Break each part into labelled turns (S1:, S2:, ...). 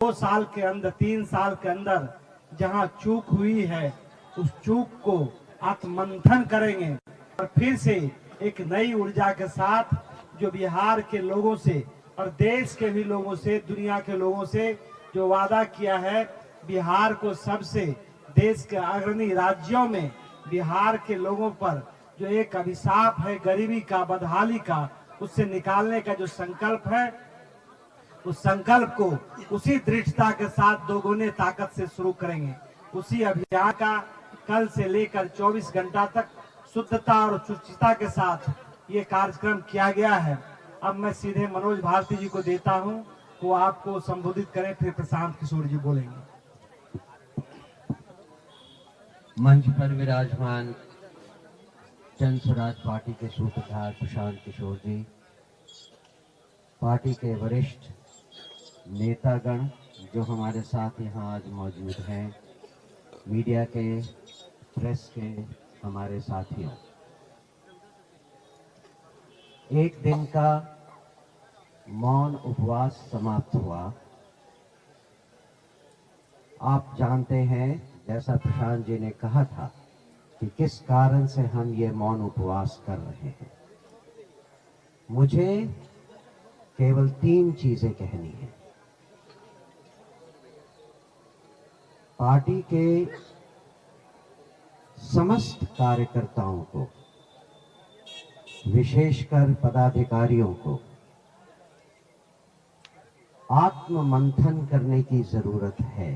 S1: 2 साल के अंदर 3 साल के अंदर जहां चूक हुई है उस चूक को आत्ममंथन करेंगे और फिर से एक नई ऊर्जा के साथ जो बिहार के लोगों से और देश के भी लोगों से, दुनिया के लोगों से जो वादा किया है, बिहार को सबसे देश के अग्रणी राज्यों में बिहार के लोगों पर जो एक अभिशाप है गरीबी का, बदहाली का, उससे निकालने का जो संकल्प है, उस संकल्प को उसी दृढ़ता के साथ दोगुने ताकत से शुरू करेंगे। उसी अभियान का कल से लेकर 24 घंटा तक शुद्धता और शुचिता के साथ ये कार्यक्रम किया गया है। अब मैं सीधे मनोज भारती जी को देता हूं, वो आपको संबोधित करें, फिर प्रशांत किशोर जी बोलेंगे।
S2: मंच पर विराजमान जन स्वराज पार्टी के सूत्रधार प्रशांत किशोर जी, पार्टी के वरिष्ठ नेतागण जो हमारे साथ यहाँ आज मौजूद हैं, मीडिया के, प्रेस के हमारे साथियों, एक दिन का मौन उपवास समाप्त हुआ। आप जानते हैं, जैसा प्रशांत जी ने कहा था, कि किस कारण से हम ये मौन उपवास कर रहे हैं। मुझे केवल 3 चीजें कहनी है। पार्टी के समस्त कार्यकर्ताओं को, विशेषकर पदाधिकारियों को आत्ममंथन करने की जरूरत है।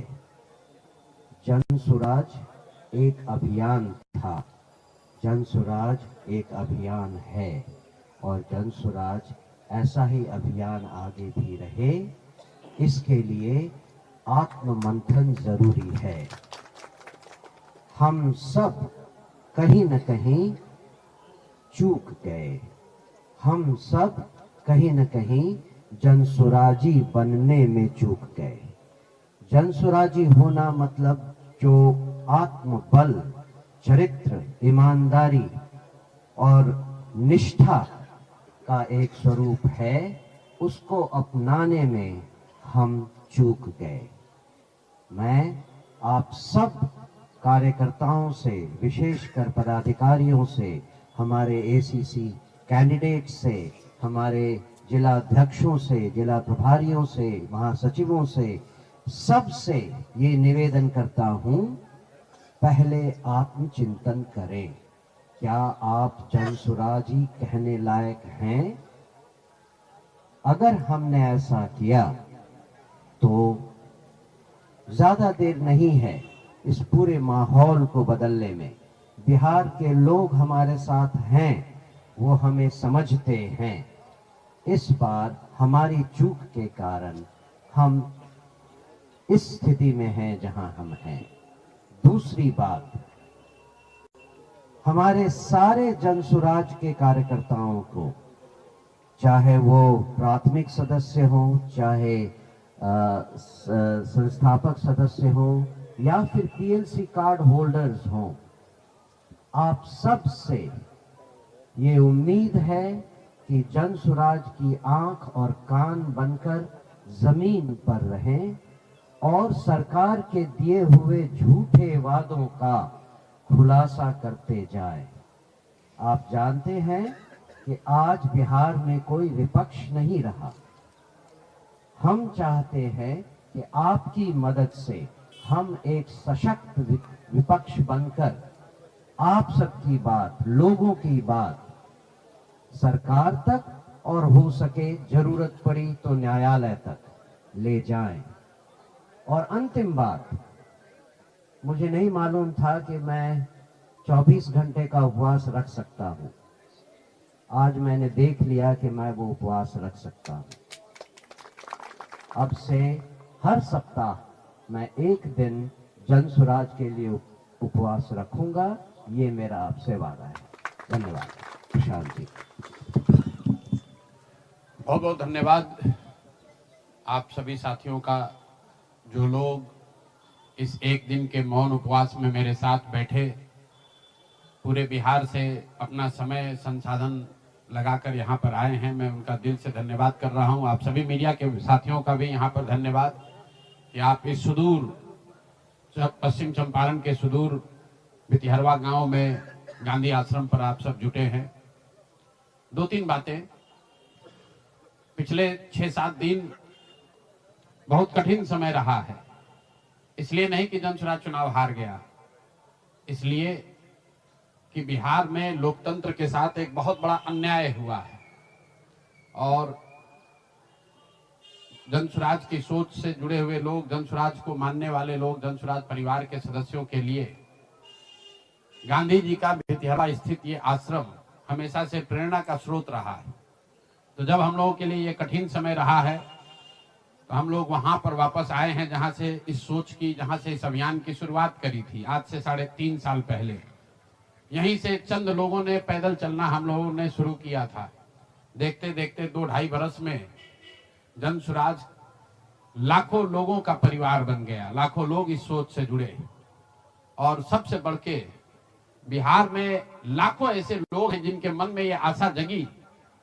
S2: जन स्वराज एक अभियान था, जन स्वराज एक अभियान है और जन स्वराज ऐसा ही अभियान आगे भी रहे, इसके लिए आत्ममंथन जरूरी है। हम सब कहीं न कहीं चूक गए, हम सब कहीं न कहीं जनसुराजी बनने में चूक गए। जनसुराजी होना मतलब जो आत्मबल, चरित्र, ईमानदारी और निष्ठा का एक स्वरूप है, उसको अपनाने में हम चूक गए। मैं आप सब कार्यकर्ताओं से, विशेषकर पदाधिकारियों से, हमारे एसीसी कैंडिडेट से, हमारे जिला अध्यक्षों से, जिला प्रभारियों से, महासचिवों से, सबसे ये निवेदन करता हूं, पहले आत्मचिंतन करें। क्या आप जनसुराजी कहने लायक हैं? अगर हमने ऐसा किया तो ज्यादा देर नहीं है इस पूरे माहौल को बदलने में। बिहार के लोग हमारे साथ हैं, वो हमें समझते हैं। इस बार हमारी चूक के कारण हम इस स्थिति में हैं जहां हम हैं। दूसरी बात, हमारे सारे जनसुराज के कार्यकर्ताओं को, चाहे वो प्राथमिक सदस्य हो, चाहे संस्थापक सदस्य हो, या फिर पीएलसी कार्ड होल्डर्स हों, आप सब से ये उम्मीद है कि जनसुराज की आंख और कान बनकर जमीन पर रहें और सरकार के दिए हुए झूठे वादों का खुलासा करते जाएं। आप जानते हैं कि आज बिहार में कोई विपक्ष नहीं रहा। हम चाहते हैं कि आपकी मदद से हम एक सशक्त विपक्ष बनकर आप सबकी बात, लोगों की बात सरकार तक और हो सके जरूरत पड़ी तो न्यायालय तक ले जाएं। और अंतिम बात, मुझे नहीं मालूम था कि मैं 24 घंटे का उपवास रख सकता हूं। आज मैंने देख लिया कि मैं वो उपवास रख सकता हूं। अब से हर सप्ताह मैं एक दिन जनसुराज के लिए उपवास रखूंगा, ये मेरा आपसे वादा है। धन्यवाद। प्रशांत जी,
S3: बहुत बहुत धन्यवाद आप सभी साथियों का, जो लोग इस एक दिन के मौन उपवास में मेरे साथ बैठे, पूरे बिहार से अपना समय संसाधन लगाकर यहाँ पर आए हैं। मैं उनका दिल से धन्यवाद कर रहा हूँ। आप सभी मीडिया के साथियों का भी यहाँ पर धन्यवाद। कि आप इस सुदूर पश्चिम चंपारण के सुदूर भितिहरवा गांव में गांधी आश्रम पर आप सब जुटे हैं। दो तीन बातें। पिछले 6-7 दिन बहुत कठिन समय रहा है। इसलिए नहीं कि जनसुराज चुनाव हार गया, इसलिए कि बिहार में लोकतंत्र के साथ एक बहुत बड़ा अन्याय हुआ है और जनसुराज की सोच से जुड़े हुए लोग, जनसुराज को मानने वाले लोग, जनसुराज परिवार के सदस्यों के लिए गांधी जी का भितिहरवा स्थित ये आश्रम हमेशा से प्रेरणा का स्रोत रहा है। तो जब हम लोगों के लिए ये कठिन समय रहा है तो हम लोग वहां पर वापस आए हैं जहां से इस सोच की, जहां से इस अभियान की शुरुआत करी थी आज से 3.5 साल पहले। यहीं से चंद लोगों ने पैदल चलना हम लोगों ने शुरू किया था। देखते देखते 2-2.5 बरस में जनसुराज लाखों लोगों का परिवार बन गया। लाखों लोग इस सोच से जुड़े और सबसे बढ़ के बिहार में लाखों ऐसे लोग हैं जिनके मन में ये आशा जगी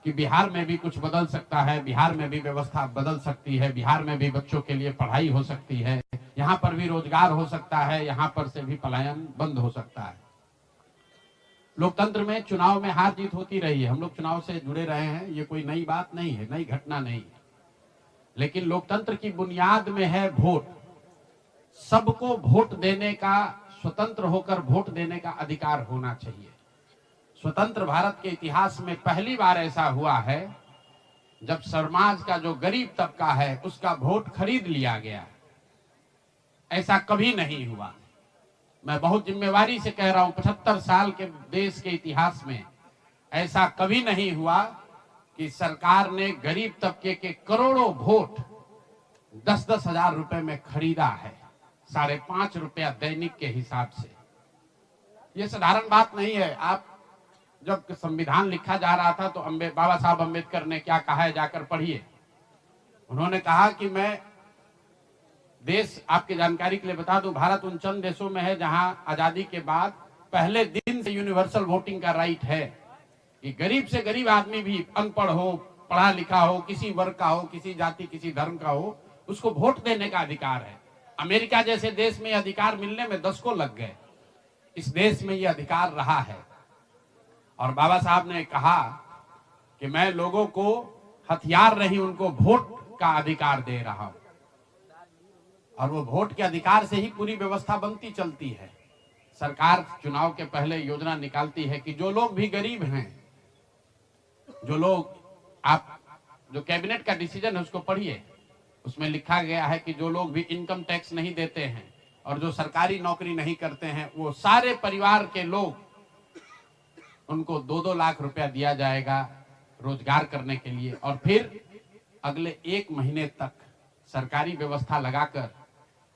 S3: कि बिहार में भी कुछ बदल सकता है, बिहार में भी व्यवस्था बदल सकती है, बिहार में भी बच्चों के लिए पढ़ाई हो सकती है, यहाँ पर भी रोजगार हो सकता है, यहाँ पर से भी पलायन बंद हो सकता है। लोकतंत्र में चुनाव में हार जीत होती रही है, हम लोग चुनाव से जुड़े रहे हैं, ये कोई नई बात नहीं है, नई घटना नहीं है। लेकिन लोकतंत्र की बुनियाद में है वोट। सबको वोट देने का, स्वतंत्र होकर वोट देने का अधिकार होना चाहिए। स्वतंत्र भारत के इतिहास में पहली बार ऐसा हुआ है जब समाज का जो गरीब तबका है उसका वोट खरीद लिया गया। ऐसा कभी नहीं हुआ। मैं बहुत जिम्मेवारी से कह रहा हूं, 75 साल के देश के इतिहास में ऐसा कभी नहीं हुआ कि सरकार ने गरीब तबके के करोड़ों वोट 10-10 हजार रुपए में खरीदा है, 5.5 रुपया दैनिक के हिसाब से। यह साधारण बात नहीं है। आप जब संविधान लिखा जा रहा था तो बाबा साहब अम्बेडकर ने क्या कहा है, जाकर पढ़िए। उन्होंने कहा कि मैं देश, आपकी जानकारी के लिए बता दूं, भारत उन चंद देशों में है जहां आजादी के बाद पहले दिन से यूनिवर्सल वोटिंग का राइट है कि गरीब से गरीब आदमी भी, अनपढ़ हो, पढ़ा लिखा हो, किसी वर्ग का हो, किसी जाति किसी धर्म का हो, उसको वोट देने का अधिकार है। अमेरिका जैसे देश में अधिकार मिलने में 10 को लग गए। इस देश में यह अधिकार रहा है और बाबा साहब ने कहा कि मैं लोगों को हथियार नहीं, उनको वोट का अधिकार दे रहा हूं और वो वोट के अधिकार से ही पूरी व्यवस्था बनती चलती है। सरकार चुनाव के पहले योजना निकालती है कि जो लोग भी गरीब हैं, जो लोग, आप जो कैबिनेट का डिसीजन है उसको पढ़िए, उसमें लिखा गया है कि जो लोग भी इनकम टैक्स नहीं देते हैं और जो सरकारी नौकरी नहीं करते हैं, वो सारे परिवार के लोग, उनको 2-2 लाख रुपया दिया जाएगा रोजगार करने के लिए और फिर अगले 1 महीने तक सरकारी व्यवस्था लगाकर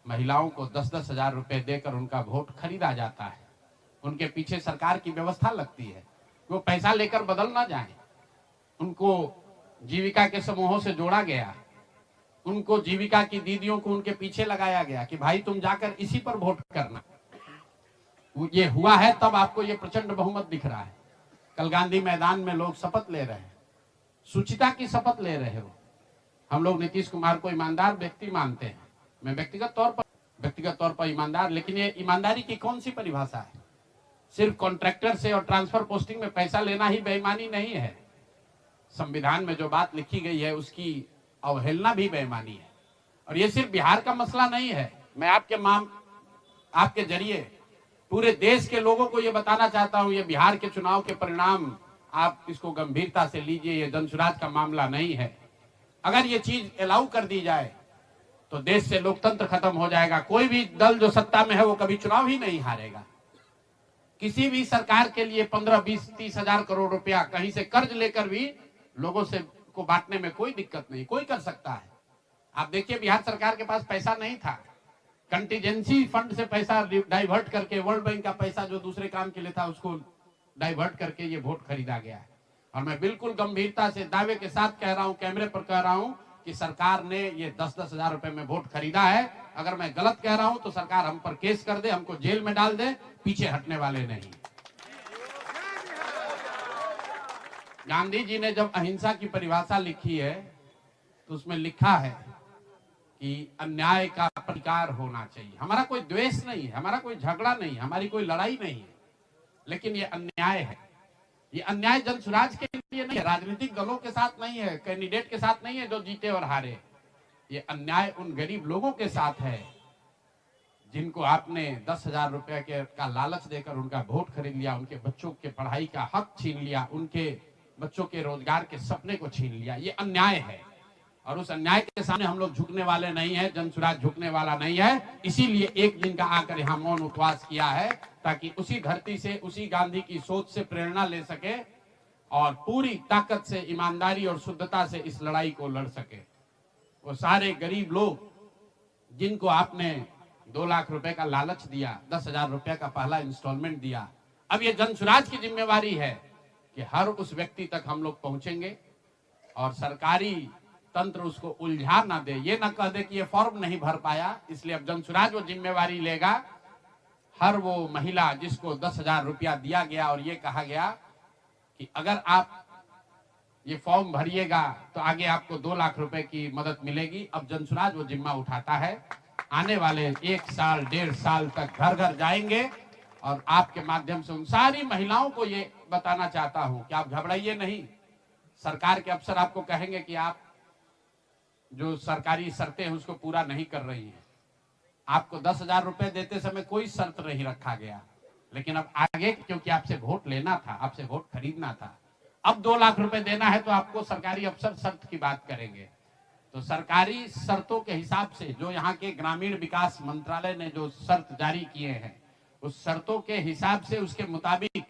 S3: महिलाओं को 10-10 हजार रुपए देकर उनका वोट खरीदा जाता है। उनके पीछे सरकार की व्यवस्था लगती है, वो पैसा लेकर बदल ना जाए। उनको जीविका के समूहों से जोड़ा गया, उनको जीविका की दीदियों को उनके पीछे लगाया गया कि भाई तुम जाकर इसी पर वोट करना। ये हुआ है तब आपको ये प्रचंड बहुमत दिख रहा है। कल गांधी मैदान में लोग शपथ ले रहे हैं, शुचिता की शपथ ले रहे हो। हम लोग नीतीश कुमार को ईमानदार व्यक्ति मानते हैं, मैं व्यक्तिगत तौर पर ईमानदार, लेकिन ये ईमानदारी की कौन सी परिभाषा है? सिर्फ कॉन्ट्रैक्टर से और ट्रांसफर पोस्टिंग में पैसा लेना ही बेईमानी नहीं है। संविधान में जो बात लिखी गई है उसकी अवहेलना भी बेईमानी है। और ये सिर्फ बिहार का मसला नहीं है। मैं आपके जरिए पूरे देश के लोगों को ये बताना चाहता हूं, ये बिहार के चुनाव के परिणाम, आप इसको गंभीरता से लीजिए। ये जनसुराज का मामला नहीं है। अगर ये चीज अलाउ कर दी जाए तो देश से लोकतंत्र खत्म हो जाएगा। कोई भी दल जो सत्ता में है वो कभी चुनाव ही नहीं हारेगा। किसी भी सरकार के लिए 15, 20, 30 हजार करोड़ रुपया कहीं से कर्ज लेकर भी लोगों से को बांटने में कोई दिक्कत नहीं, कोई कर सकता है। आप देखिए बिहार सरकार के पास पैसा नहीं था, कंटीजेंसी फंड से पैसा डाइवर्ट करके, वर्ल्ड बैंक का पैसा जो दूसरे काम के लिए था उसको डाइवर्ट करके ये वोट खरीदा गया है। और मैं बिल्कुल गंभीरता से दावे के साथ कह रहा हूं, कैमरे पर कह रहा हूं कि सरकार ने ये 10-10 हजार रुपए में वोट खरीदा है। अगर मैं गलत कह रहा हूं तो सरकार हम पर केस कर दे, हमको जेल में डाल दे, पीछे हटने वाले नहीं। गांधी जी ने जब अहिंसा की परिभाषा लिखी है तो उसमें लिखा है कि अन्याय का प्रतिकार होना चाहिए। हमारा कोई द्वेष नहीं है, हमारा कोई झगड़ा नहीं है, हमारी कोई लड़ाई नहीं है, लेकिन ये अन्याय है। ये अन्याय जन सुराज के लिए नहीं है, राजनीतिक दलों के साथ नहीं है, कैंडिडेट के साथ नहीं है जो जीते और हारे। ये अन्याय उन गरीब लोगों के साथ है जिनको आपने 10,000 रुपए का लालच देकर उनका वोट खरीद लिया, उनके बच्चों के पढ़ाई का हक छीन लिया, उनके बच्चों के रोजगार के सपने को छीन लिया। ये अन्याय है और उस अन्याय के सामने हम लोग झुकने वाले नहीं है, जन सुराज झुकने वाला नहीं है। इसीलिए एक दिन का आकर यहाँ मौन उपवास किया है, ताकि उसी धरती से, उसी गांधी की सोच से प्रेरणा ले सके और पूरी ताकत से, ईमानदारी और शुद्धता से इस लड़ाई को लड़ सके। वो सारे गरीब लोग जिनको आपने 2 लाख रुपए का लालच दिया, 10,000 रुपए का पहला इंस्टॉलमेंट दिया, अब ये जन सुराज की जिम्मेवारी है कि हर उस व्यक्ति तक हम लोग पहुंचेंगे और सरकारी तंत्र उसको उलझा ना दे, ये ना कह दे कि ये फॉर्म नहीं भर पाया। इसलिए अब जन सुराज वो जिम्मेवारी लेगा। हर वो महिला जिसको 10,000 रुपया दिया गया और ये कहा गया कि अगर आप ये फॉर्म भरिएगा तो आगे आपको 2 लाख रुपए की मदद मिलेगी, अब जन सुराज वो जिम्मा उठाता है। आने वाले 1 साल 1.5 साल तक घर घर जाएंगे और आपके माध्यम से उन सारी महिलाओं को ये बताना चाहता हूं कि आप घबराइए नहीं। सरकार के अफसर आपको कहेंगे कि आप जो सरकारी शर्तें हैं उसको पूरा नहीं कर रही हैं। आपको 10,000 रुपए देते समय कोई शर्त नहीं रखा गया, लेकिन अब आगे क्योंकि आपसे वोट लेना था, आपसे वोट खरीदना था, अब 2 लाख रुपए देना है तो आपको सरकारी अफसर शर्त की बात करेंगे। तो सरकारी शर्तों के हिसाब से जो यहाँ के ग्रामीण विकास मंत्रालय ने जो शर्त जारी किए हैं, उस शर्तों के हिसाब से, उसके मुताबिक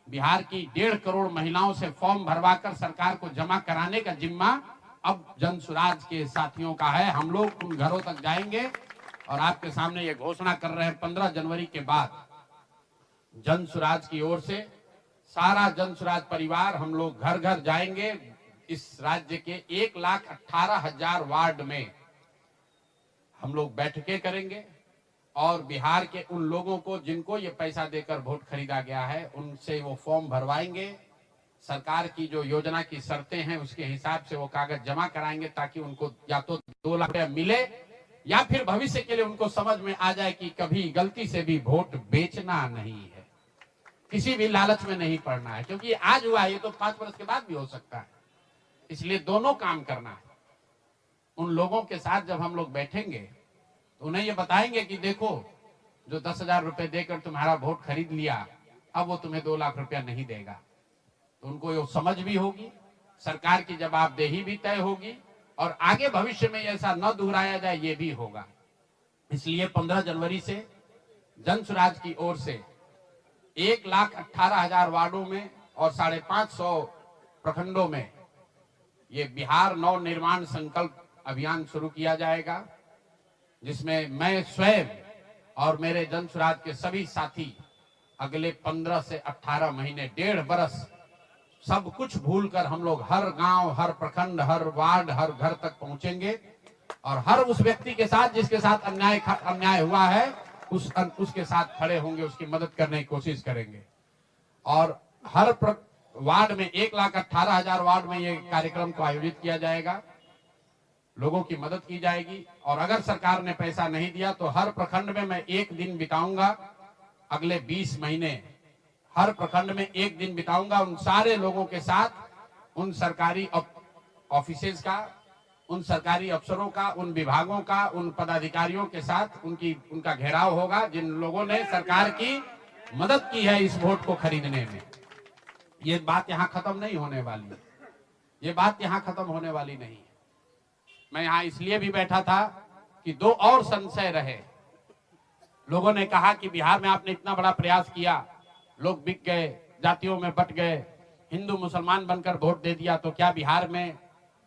S3: बिहार की 1.5 करोड़ महिलाओं से फॉर्म भरवाकर सरकार को जमा कराने का जिम्मा अब जन सुराज के साथियों का है। हम लोग उन घरों तक जाएंगे और आपके सामने ये घोषणा कर रहे हैं, 15 जनवरी के बाद जन सुराज की ओर से सारा जन सुराज परिवार हम लोग घर घर जाएंगे। इस राज्य के 1,18,000 वार्ड में हम लोग बैठकें करेंगे और बिहार के उन लोगों को जिनको ये पैसा देकर वोट खरीदा गया है, उनसे वो फॉर्म भरवाएंगे। सरकार की जो योजना की शर्तें हैं उसके हिसाब से वो कागज जमा कराएंगे, ताकि उनको या तो 2 लाख रुपया मिले या फिर भविष्य के लिए उनको समझ में आ जाए कि कभी गलती से भी वोट बेचना नहीं है, किसी भी लालच में नहीं पड़ना है, क्योंकि आज हुआ है, ये तो 5 वर्ष के बाद भी हो सकता है। इसलिए दोनों काम करना है। उन लोगों के साथ जब हम लोग बैठेंगे तो उन्हें ये बताएंगे कि देखो, जो 10,000 रुपए देकर तुम्हारा वोट खरीद लिया, अब वो तुम्हें 2 लाख रुपया नहीं देगा। तो उनको ये समझ भी होगी, सरकार की जवाबदेही भी तय होगी और आगे भविष्य में ऐसा न दोहराया जाए, ये भी होगा। इसलिए 15 जनवरी से जन सुराज की ओर से 1,18,000 वार्डों में और 550 प्रखंडों में ये बिहार नव निर्माण संकल्प अभियान शुरू किया जाएगा, जिसमें मैं स्वयं और मेरे जन सुराज के सभी साथी अगले 15 से 18 महीने, 1.5 बरस सब कुछ भूलकर हम लोग हर गांव, हर प्रखंड, हर वार्ड, हर घर तक पहुंचेंगे और हर उस व्यक्ति के साथ जिसके साथ अन्याय हुआ है उसके साथ खड़े होंगे, उसकी मदद करने की कोशिश करेंगे। और हर वार्ड में 1,18,000 वार्ड में ये कार्यक्रम को आयोजित किया जाएगा, लोगों की मदद की जाएगी। और अगर सरकार ने पैसा नहीं दिया तो हर प्रखंड में मैं 1 दिन बिताऊंगा, अगले 20 महीने हर प्रखंड में 1 दिन बिताऊंगा उन सारे लोगों के साथ, उन सरकारी ऑफिसेज का, उन सरकारी अफसरों का, उन विभागों का, उन पदाधिकारियों के साथ उनका घेराव होगा जिन लोगों ने सरकार की मदद की है इस वोट को खरीदने में। ये बात यहाँ खत्म नहीं होने वाली है, ये बात यहाँ खत्म होने वाली नहीं है। मैं यहाँ इसलिए भी बैठा था कि 2 और संशय रहे। लोगों ने कहा कि बिहार में आपने इतना बड़ा प्रयास किया, लोग बिक गए, जातियों में बट गए, हिंदू मुसलमान बनकर वोट दे दिया, तो क्या बिहार में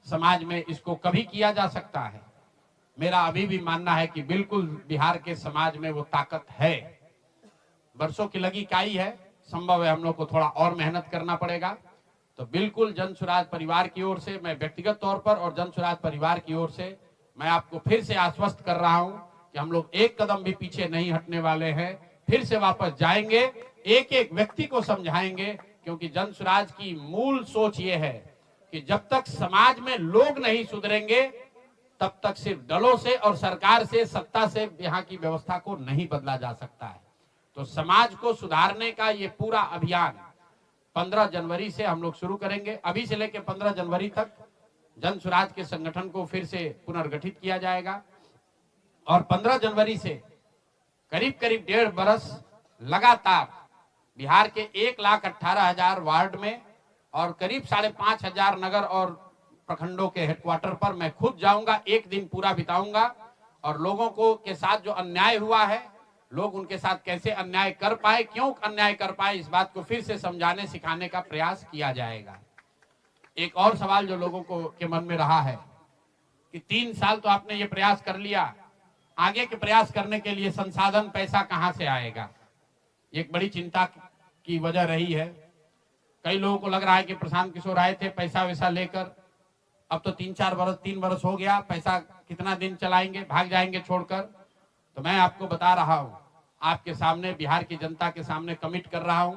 S3: समाज में इसको कभी किया जा सकता है? मेरा अभी भी मानना है कि बिल्कुल बिहार के समाज में वो ताकत है। वर्षों की लगी काई है, संभव है हम लोग को थोड़ा और मेहनत करना पड़ेगा। तो बिल्कुल जन सुराज परिवार की ओर से, मैं व्यक्तिगत तौर पर और जन सुराज परिवार की ओर से मैं आपको फिर से आश्वस्त कर रहा हूं कि हम लोग 1 कदम भी पीछे नहीं हटने वाले हैं, फिर से वापस जाएंगे, एक एक व्यक्ति को समझाएंगे, क्योंकि जन सुराज की मूल सोच ये है कि जब तक समाज में लोग नहीं सुधरेंगे तब तक सिर्फ दलों से और सरकार से, सत्ता से यहाँ की व्यवस्था को नहीं बदला जा सकता है। तो समाज को सुधारने का ये पूरा अभियान 15 जनवरी से हम लोग शुरू करेंगे। अभी से लेकर 15 जनवरी तक जन स्वराज के संगठन को फिर से पुनर्गठित किया जाएगा और 15 जनवरी से करीब करीब 1.5 बरस लगातार बिहार के 1,18,000 वार्ड में और करीब 5,500 नगर और प्रखंडों के हेडक्वार्टर पर मैं खुद जाऊंगा, एक दिन पूरा बिताऊंगा और लोगों को के साथ जो अन्याय हुआ है, लोग उनके साथ कैसे अन्याय कर पाए, क्यों अन्याय कर पाए, इस बात को फिर से समझाने सिखाने का प्रयास किया जाएगा। एक और सवाल जो लोगों को के मन में रहा है कि 3 साल तो आपने ये प्रयास कर लिया, आगे के प्रयास करने के लिए संसाधन, पैसा कहां से आएगा, एक बड़ी चिंता की वजह रही है। कई लोगों को लग रहा है कि प्रशांत किशोर आए थे पैसा वैसा लेकर, अब तो 3 बरस हो गया, पैसा कितना दिन चलाएंगे, भाग जाएंगे छोड़कर। तो मैं आपको बता रहा हूं, आपके सामने, बिहार की जनता के सामने कमिट कर रहा हूं,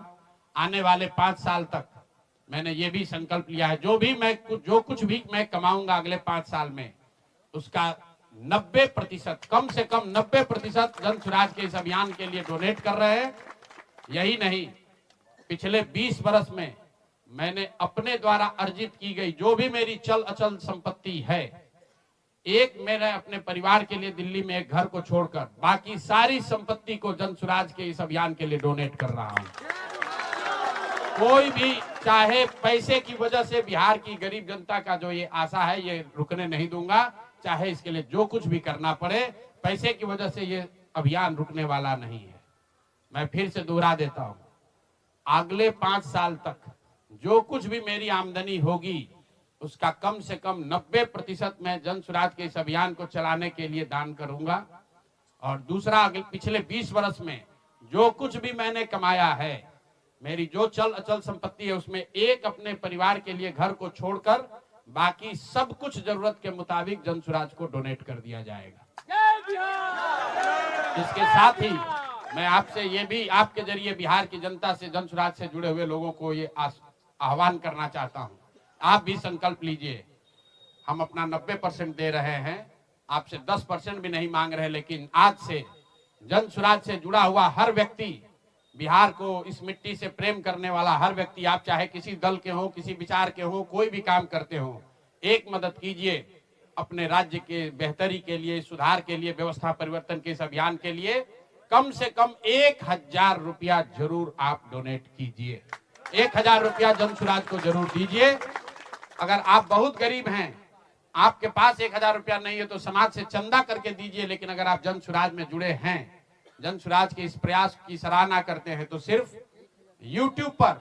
S3: आने वाले 5 साल तक मैंने ये भी संकल्प लिया है, जो कुछ भी मैं कमाऊंगा अगले 5 साल में, उसका 90%, कम से कम 90% जन स्वराज के इस अभियान के लिए डोनेट कर रहे हैं। यही नहीं, पिछले 20 बरस में मैंने अपने द्वारा अर्जित की गई जो भी मेरी चल अचल संपत्ति है, मैंने अपने परिवार के लिए दिल्ली में एक घर को छोड़कर बाकी सारी संपत्ति को जन स्वराज के इस अभियान के लिए डोनेट कर रहा हूं। कोई भी चाहे पैसे की वजह से बिहार की गरीब जनता का जो ये आशा है, ये रुकने नहीं दूंगा, चाहे इसके लिए जो कुछ भी करना पड़े, पैसे की वजह से ये अभियान रुकने वाला नहीं है। मैं फिर से दोहरा देता हूं, अगले 5 साल तक जो कुछ भी मेरी आमदनी होगी उसका कम से कम 90% मैं जन स्वराज के इस अभियान को चलाने के लिए दान करूंगा। और दूसरा, पिछले 20 बरस में जो कुछ भी मैंने कमाया है, मेरी जो चल अचल संपत्ति है, उसमें अपने परिवार के लिए घर को छोड़कर बाकी सब कुछ जरूरत के मुताबिक जन स्वराज को डोनेट कर दिया जाएगा। इसके साथ ही मैं आपसे ये भी, आपके जरिए बिहार की जनता से, जन स्वराज से जुड़े हुए लोगों को ये आह्वान करना चाहता हूं, आप भी संकल्प लीजिए। हम अपना 90% दे रहे हैं, आपसे 10% भी नहीं मांग रहे, लेकिन आज से जन स्वराज से जुड़ा हुआ हर व्यक्ति, बिहार को, इस मिट्टी से प्रेम करने वाला हर व्यक्ति, आप चाहे किसी दल के हो, किसी विचार के हो, कोई भी काम करते हो, एक मदद कीजिए अपने राज्य के बेहतरी के लिए, सुधार के लिए, व्यवस्था परिवर्तन के इस अभियान के लिए। कम से कम 1,000 रुपया जरूर आप डोनेट कीजिए, 1,000 रुपया जन स्वराज को जरूर दीजिए। अगर आप बहुत गरीब हैं, आपके पास 1,000 रुपया नहीं है, तो समाज से चंदा करके दीजिए। लेकिन अगर आप जन स्वराज में जुड़े हैं, जन स्वराज के इस प्रयास की सराहना करते हैं, तो सिर्फ YouTube पर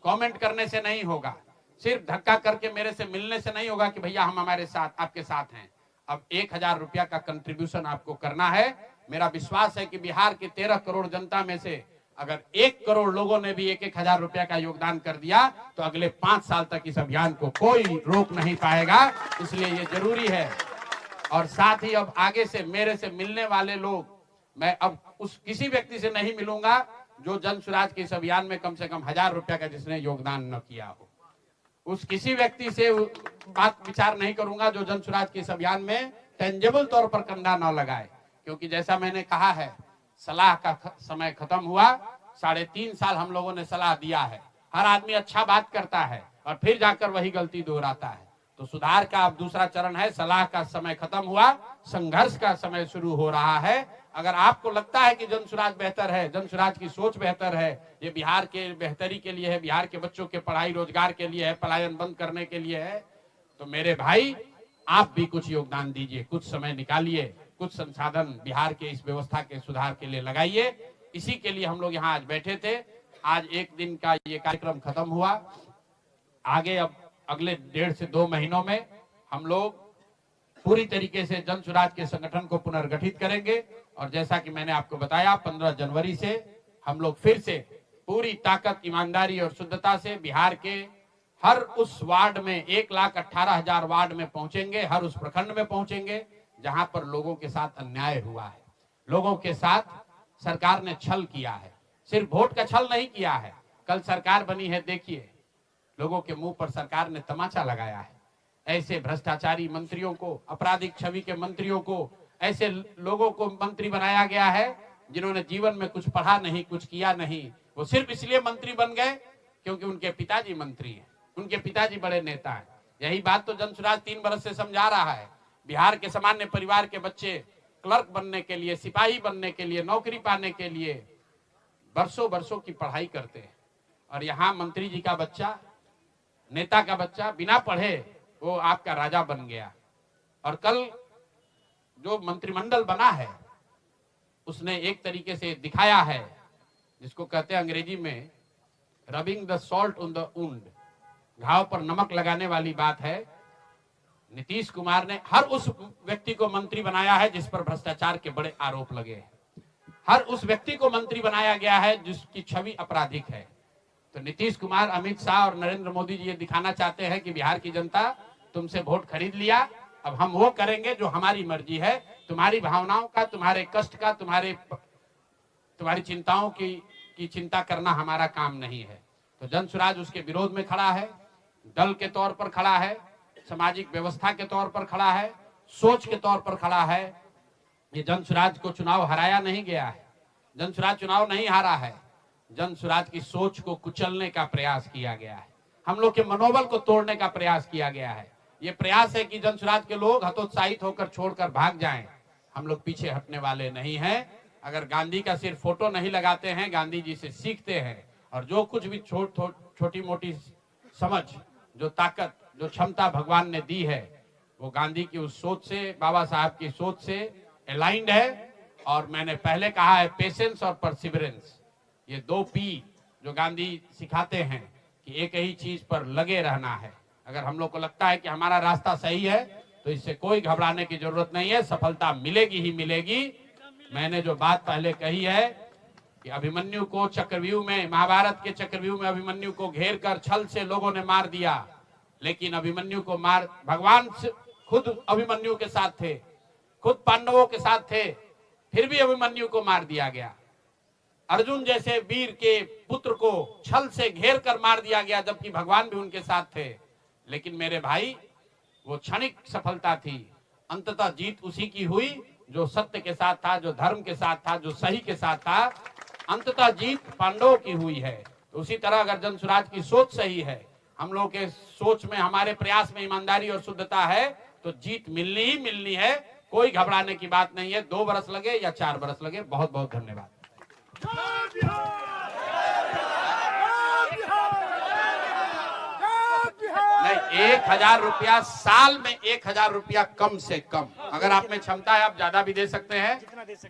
S3: कमेंट करने से नहीं होगा, सिर्फ धक्का करके मेरे से मिलने से नहीं होगा कि भैया हम हमारे साथ, आपके साथ हैं। अब 1,000 रुपया का कंट्रीब्यूशन आपको करना है। मेरा विश्वास है कि बिहार की 13 करोड़ जनता में से अगर 1 करोड़ लोगों ने भी 1,000 रुपया का योगदान कर दिया, तो अगले 5 साल तक इस अभियान को कोई रोक नहीं पाएगा। इसलिए ये जरूरी है। और साथ ही अब आगे से मेरे से मिलने वाले लोग, मैं अब उस किसी व्यक्ति से नहीं मिलूंगा जो जन स्वराज के इस अभियान में कम से कम 1,000 रुपया का जिसने योगदान न किया हो। उस किसी व्यक्ति से बात विचार नहीं करूंगा जो जन स्वराज के इस अभियान में टेंजेबल तौर पर कंधा न लगाए। क्योंकि जैसा मैंने कहा है, सलाह का समय खत्म हुआ। 3.5 साल हम लोगों ने सलाह दिया है। हर आदमी अच्छा बात करता है और फिर जाकर वही गलती दोहराता है। तो सुधार का अब दूसरा चरण है। सलाह का समय खत्म हुआ, संघर्ष का समय शुरू हो रहा है। अगर आपको लगता है कि जन स्वराज बेहतर है, जन स्वराज की सोच बेहतर है, ये बिहार के बेहतरी के लिए है, बिहार के बच्चों के पढ़ाई रोजगार के लिए है, पलायन बंद करने के लिए है, तो मेरे भाई आप भी कुछ योगदान दीजिए, कुछ समय निकालिए, कुछ संसाधन बिहार के इस व्यवस्था के सुधार के लिए लगाइए। इसी के लिए हम लोग यहाँ आज बैठे थे। आज एक दिन का ये कार्यक्रम खत्म हुआ। आगे अब अगले 1.5 से 2 महीनों में हम लोग पूरी तरीके से जन स्वराज के संगठन को पुनर्गठित करेंगे। और जैसा कि मैंने आपको बताया, 15 जनवरी से हम लोग फिर से पूरी ताकत, ईमानदारी और शुद्धता से बिहार के हर उस वार्ड में, 1,18,000 वार्ड में पहुंचेंगे, हर उस प्रखंड में पहुंचेंगे जहां पर लोगों के साथ अन्याय हुआ है, लोगों के साथ सरकार ने छल किया है। सिर्फ वोट का छल नहीं किया है, कल सरकार बनी है, देखिए लोगों के मुंह पर सरकार ने तमाचा लगाया है। ऐसे भ्रष्टाचारी मंत्रियों को, आपराधिक छवि के मंत्रियों को, ऐसे लोगों को मंत्री बनाया गया है जिन्होंने जीवन में कुछ पढ़ा नहीं, कुछ किया नहीं। वो सिर्फ इसलिए मंत्री बन गए क्योंकि उनके पिताजी मंत्री हैं, उनके पिताजी बड़े नेता हैं। यही बात तो जनसुराज 3 बरस से समझा रहा है। बिहार के सामान्य परिवार के बच्चे क्लर्क बनने के लिए, सिपाही बनने के लिए, नौकरी पाने के लिए बरसों बरसों की पढ़ाई करते हैं, और यहाँ मंत्री जी का बच्चा, नेता का बच्चा बिना पढ़े वो आपका राजा बन गया। और कल जो मंत्रिमंडल बना है उसने एक तरीके से दिखाया है, जिसको कहते हैं अंग्रेजी में rubbing the salt on the wound, घाव पर नमक लगाने वाली बात है। नीतीश कुमार ने हर उस व्यक्ति को मंत्री बनाया है जिस पर भ्रष्टाचार के बड़े आरोप लगे हैं, हर उस व्यक्ति को मंत्री बनाया गया है जिसकी छवि आपराधिक है। तो नीतीश कुमार, अमित शाह और नरेंद्र मोदी जी ये दिखाना चाहते हैं कि बिहार की जनता तुमसे वोट खरीद लिया, अब हम वो करेंगे जो हमारी मर्जी है। तुम्हारी भावनाओं का, तुम्हारे कष्ट का, तुम्हारी चिंताओं की चिंता करना हमारा काम नहीं है। तो जनसुराज उसके विरोध में खड़ा है, दल के तौर पर खड़ा है, सामाजिक व्यवस्था के तौर पर खड़ा है, सोच के तौर पर खड़ा है। ये जनसुराज को चुनाव हराया नहीं गया है, जनसुराज चुनाव नहीं हारा है, जनसुराज की सोच को कुचलने का प्रयास किया गया है, हम लोग के मनोबल को तोड़ने का प्रयास किया गया है। ये प्रयास है कि जनसुराज के लोग हतोत्साहित होकर छोड़कर भाग जाएं। हम लोग पीछे हटने वाले नहीं हैं। अगर गांधी का सिर्फ फोटो नहीं लगाते हैं, गांधी जी से सीखते हैं, और जो कुछ भी छोटी मोटी समझ, जो ताकत, जो क्षमता भगवान ने दी है, वो गांधी की उस सोच से, बाबा साहब की सोच से अलाइंड है। और मैंने पहले कहा है, पेशेंस और परसिवरेंस, ये 2 P जो गांधी सिखाते हैं कि एक ही चीज पर लगे रहना है। अगर हम लोग को लगता है कि हमारा रास्ता सही है तो इससे कोई घबराने की जरूरत नहीं है, सफलता मिलेगी ही मिलेगी। मैंने जो बात पहले कही है कि अभिमन्यु को चक्रव्यूह में, महाभारत के चक्रव्यूह में अभिमन्यु को घेर कर छल से लोगों ने मार दिया, लेकिन अभिमन्यु को भगवान खुद अभिमन्यु के साथ थे, खुद पांडवों के साथ थे, फिर भी अभिमन्यु को मार दिया गया। अर्जुन जैसे वीर के पुत्र को छल से घेर कर मार दिया गया, जबकि भगवान भी उनके साथ थे। लेकिन मेरे भाई, वो क्षणिक सफलता थी, अंततः जीत उसी की हुई जो सत्य के साथ था, जो धर्म के साथ था, जो सही के साथ था। अंततः जीत पांडवों की हुई है। तो उसी तरह अगर जनसुराज की सोच सही है, हम लोग के सोच में, हमारे प्रयास में ईमानदारी और शुद्धता है, तो जीत मिलनी ही मिलनी है। कोई घबराने की बात नहीं है। 2 बरस लगे या 4 बरस लगे। बहुत बहुत धन्यवाद। नहीं, 1000 रुपया साल में, 1000 रुपया कम से कम। अगर आप में क्षमता है आप ज्यादा भी दे सकते हैं,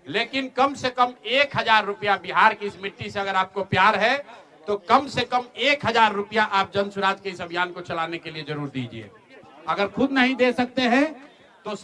S3: लेकिन कम से कम 1000 रुपया। बिहार की इस मिट्टी से अगर आपको प्यार है तो कम से कम 1000 रुपया आप जनसुराज के इस अभियान को चलाने के लिए जरूर दीजिए। अगर खुद नहीं दे सकते हैं तो